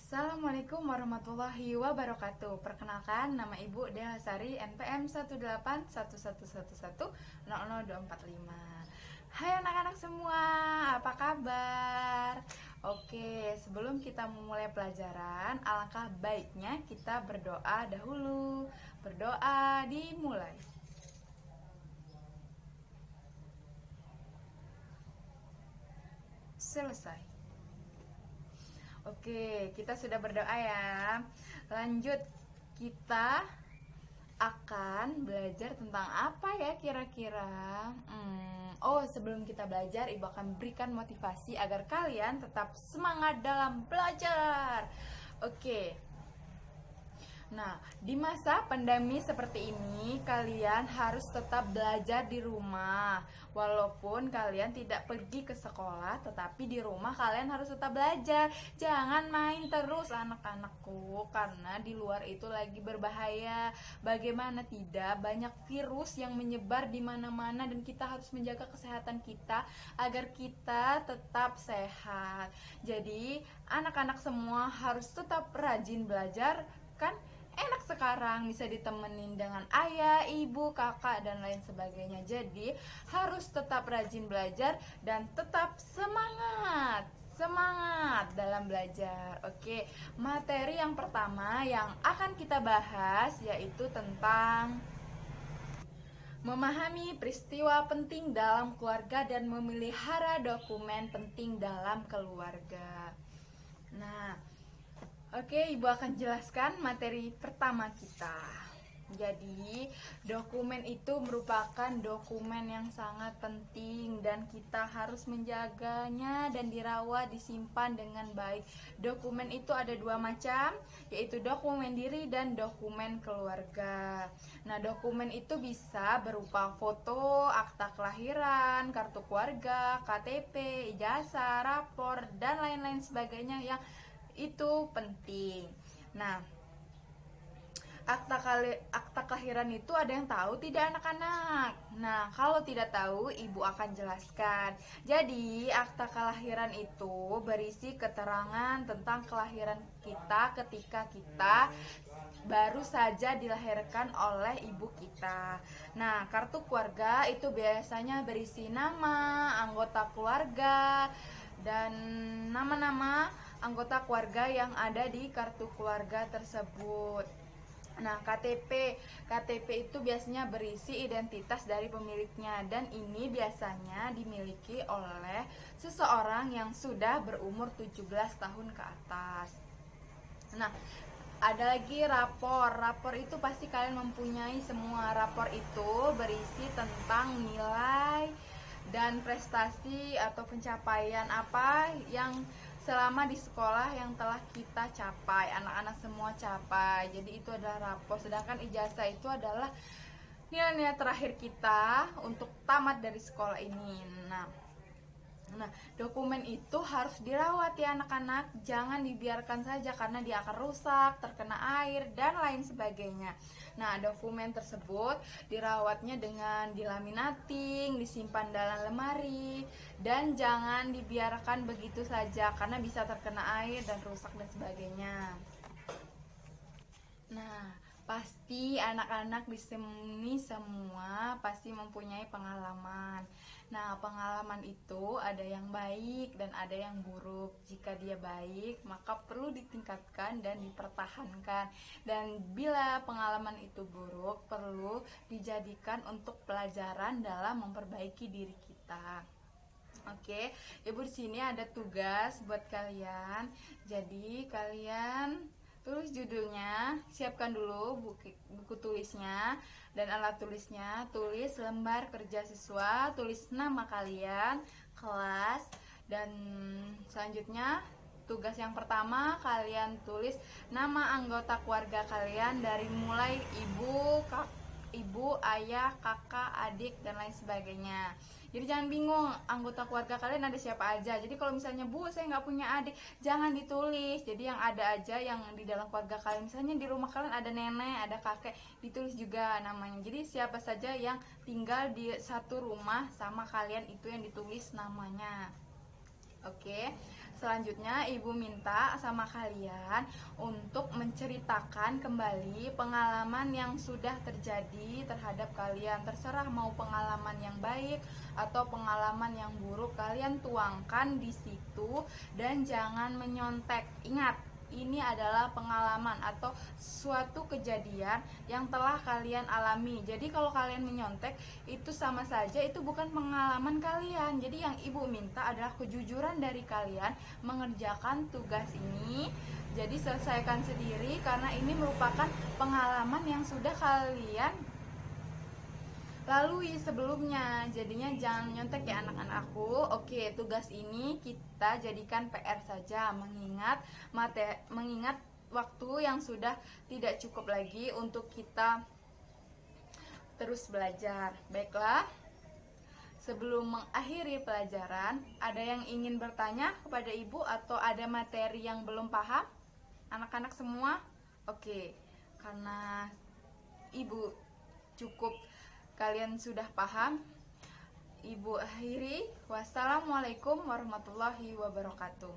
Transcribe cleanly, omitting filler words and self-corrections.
Assalamualaikum warahmatullahi wabarakatuh. Perkenalkan, nama Ibu Dea Sari, NPM 1811111000245. Hai anak-anak semua, apa kabar? Oke, sebelum kita memulai pelajaran, alangkah baiknya kita berdoa dahulu. Berdoa dimulai. Selesai. Oke, kita sudah berdoa ya. Lanjut, kita akan belajar tentang apa ya kira-kira? Sebelum kita belajar, Ibu akan berikan motivasi agar kalian tetap semangat dalam belajar. Oke. Nah, di masa pandemi seperti ini, kalian harus tetap belajar di rumah. Walaupun kalian tidak pergi ke sekolah, tetapi di rumah kalian harus tetap belajar. Jangan main terus anak-anakku, karena di luar itu lagi berbahaya. Bagaimana tidak, banyak virus yang menyebar di mana-mana dan kita harus menjaga kesehatan kita agar kita tetap sehat. Jadi, anak-anak semua harus tetap rajin belajar, kan? Enak sekarang bisa ditemenin dengan ayah, ibu, kakak, dan lain sebagainya. Jadi harus tetap rajin belajar dan tetap semangat dalam belajar. Oke, materi yang pertama yang akan kita bahas yaitu tentang memahami peristiwa penting dalam keluarga dan memelihara dokumen penting dalam keluarga. Nah, oke, Ibu akan jelaskan materi pertama kita. Jadi, dokumen itu merupakan dokumen yang sangat penting dan kita harus menjaganya dan dirawat, disimpan dengan baik. Dokumen itu ada dua macam, yaitu dokumen diri dan dokumen keluarga. Nah, dokumen itu bisa berupa foto, akta kelahiran, kartu keluarga, KTP, ijazah, rapor, dan lain-lain sebagainya yang itu penting. Nah, akta kelahiran itu ada yang tahu tidak anak-anak? Nah, kalau tidak tahu, Ibu akan jelaskan. Jadi, akta kelahiran itu berisi keterangan tentang kelahiran kita ketika kita baru saja dilahirkan oleh ibu kita. Nah, kartu keluarga itu biasanya berisi nama, anggota keluarga, dan nama-nama anggota keluarga yang ada di kartu keluarga tersebut. Nah, KTP itu biasanya berisi identitas dari pemiliknya dan ini biasanya dimiliki oleh seseorang yang sudah berumur 17 tahun ke atas. Nah, ada lagi rapor. Rapor itu pasti kalian mempunyai semua. Rapor itu berisi tentang nilai dan prestasi atau pencapaian apa yang selama di sekolah yang telah kita capai, anak-anak semua capai. Jadi itu adalah rapor. Sedangkan ijazah itu adalah nilai-nilai terakhir kita untuk tamat dari sekolah ini. Nah, dokumen itu harus dirawat ya anak-anak. Jangan dibiarkan saja karena dia akan rusak, terkena air, dan lain sebagainya. Nah, dokumen tersebut dirawatnya dengan dilaminating, disimpan dalam lemari, dan jangan dibiarkan begitu saja karena bisa terkena air dan rusak dan sebagainya. Nah, pasti anak-anak di sini semua pasti mempunyai pengalaman. Nah, pengalaman itu ada yang baik dan ada yang buruk. Jika dia baik, maka perlu ditingkatkan dan dipertahankan. Dan bila pengalaman itu buruk, perlu dijadikan untuk pelajaran dalam memperbaiki diri kita. Oke, Ibu di sini ada tugas buat kalian. Jadi kalian tulis judulnya, siapkan dulu buku tulisnya dan alat tulisnya. Tulis lembar kerja siswa, tulis nama kalian, kelas, dan selanjutnya tugas yang pertama kalian tulis nama anggota keluarga kalian dari mulai ibu, ayah, kakak, adik, dan lain sebagainya. Jadi jangan bingung anggota keluarga kalian ada siapa aja. Jadi kalau misalnya Bu saya nggak punya adik, jangan ditulis. Jadi yang ada aja yang di dalam keluarga kalian. Misalnya di rumah kalian ada nenek, ada kakek, ditulis juga namanya. Jadi siapa saja yang tinggal di satu rumah sama kalian itu yang ditulis namanya. Oke. Selanjutnya, ibu minta sama kalian untuk menceritakan kembali pengalaman yang sudah terjadi terhadap kalian. Terserah mau pengalaman yang baik atau pengalaman yang buruk, kalian tuangkan di situ dan jangan menyontek. Ingat, ini adalah pengalaman atau suatu kejadian yang telah kalian alami. Jadi kalau kalian menyontek itu sama saja itu bukan pengalaman kalian. Jadi yang ibu minta adalah kejujuran dari kalian mengerjakan tugas ini. Jadi selesaikan sendiri karena ini merupakan pengalaman yang sudah kalian lalui sebelumnya. Jadinya jangan nyontek ya anak-anakku. Oke, tugas ini kita jadikan PR saja mengingat waktu yang sudah tidak cukup lagi untuk kita terus belajar. Baiklah, sebelum mengakhiri pelajaran, ada yang ingin bertanya kepada ibu atau ada materi yang belum paham? Anak-anak semua? Oke, karena ibu cukup kalian sudah paham, ibu akhiri. Wassalamualaikum warahmatullahi wabarakatuh.